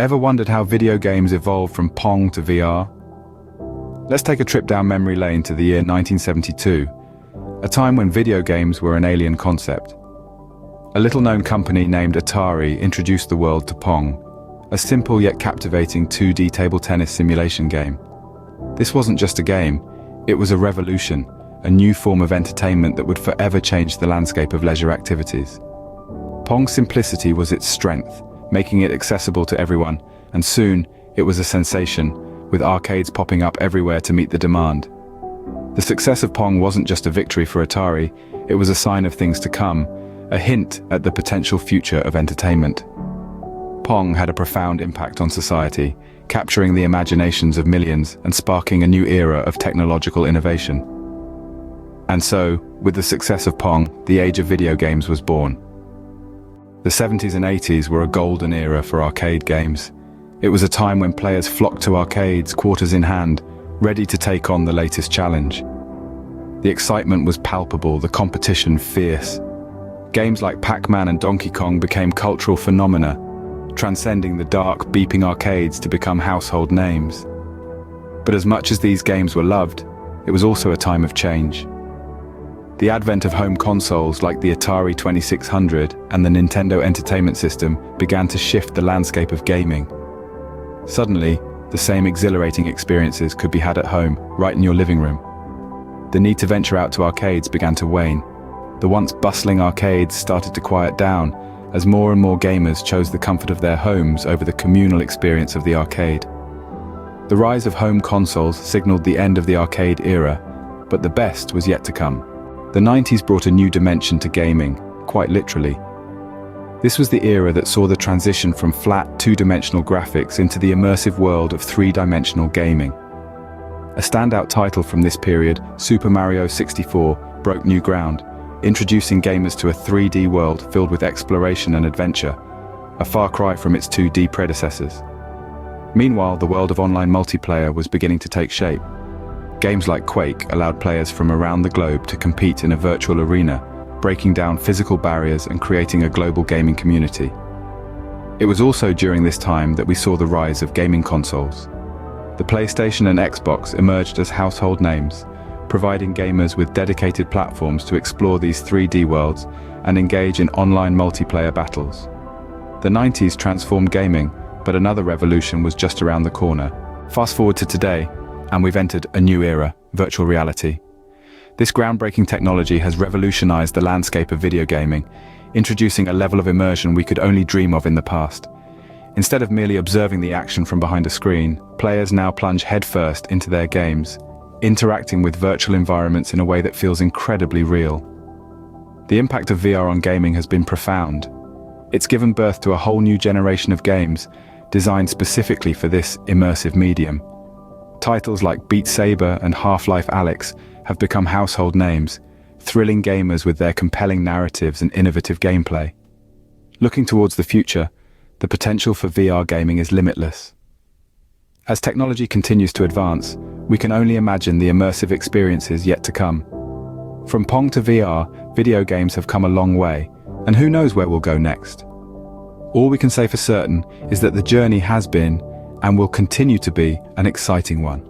Ever wondered how video games evolved from Pong to VR? Let's take a trip down memory lane to the year 1972, a time when video games were an alien concept. A little-known company named Atari introduced the world to Pong, a simple yet captivating 2D table tennis simulation game. This wasn't just a game, it was a revolution, a new form of entertainment that would forever change the landscape of leisure activities. Pong's simplicity was its strength, making it accessible to everyone, and soon it was a sensation, with arcades popping up everywhere to meet the demand. The success of Pong wasn't just a victory for Atari, it was a sign of things to come, a hint at the potential future of entertainment. Pong had a profound impact on society, capturing the imaginations of millions and sparking a new era of technological innovation. And so, with the success of Pong, the age of video games was born. The 70s and 80s were a golden era for arcade games. It was a time when players flocked to arcades, quarters in hand, ready to take on the latest challenge. The excitement was palpable, the competition fierce. Games like Pac-Man and Donkey Kong became cultural phenomena, transcending the dark, beeping arcades to become household names. But as much as these games were loved, it was also a time of change. The advent of home consoles like the Atari 2600 and the Nintendo Entertainment System began to shift the landscape of gaming. Suddenly, the same exhilarating experiences could be had at home, right in your living room. The need to venture out to arcades began to wane. The once bustling arcades started to quiet down as more and more gamers chose the comfort of their homes over the communal experience of the arcade. The rise of home consoles signaled the end of the arcade era, but the best was yet to come. The 90s brought a new dimension to gaming, quite literally. This was the era that saw the transition from flat, two-dimensional graphics into the immersive world of three-dimensional gaming. A standout title from this period, Super Mario 64, broke new ground, introducing gamers to a 3D world filled with exploration and adventure, a far cry from its 2D predecessors. Meanwhile, the world of online multiplayer was beginning to take shape. Games like Quake allowed players from around the globe to compete in a virtual arena, breaking down physical barriers and creating a global gaming community. It was also during this time that we saw the rise of gaming consoles. The PlayStation and Xbox emerged as household names, providing gamers with dedicated platforms to explore these 3D worlds and engage in online multiplayer battles. The 90s transformed gaming, but another revolution was just around the corner. Fast forward to today, and we've entered a new era, virtual reality. This groundbreaking technology has revolutionized the landscape of video gaming, introducing a level of immersion we could only dream of in the past. Instead of merely observing the action from behind a screen, players now plunge headfirst into their games, interacting with virtual environments in a way that feels incredibly real. The impact of VR on gaming has been profound. It's given birth to a whole new generation of games, designed specifically for this immersive medium. Titles like Beat Saber and Half-Life Alyx have become household names, thrilling gamers with their compelling narratives and innovative gameplay. Looking towards the future, the potential for VR gaming is limitless. As technology continues to advance, we can only imagine the immersive experiences yet to come. From Pong to VR, video games have come a long way, and who knows where we'll go next. All we can say for certain is that the journey has been, and will continue to be, an exciting one.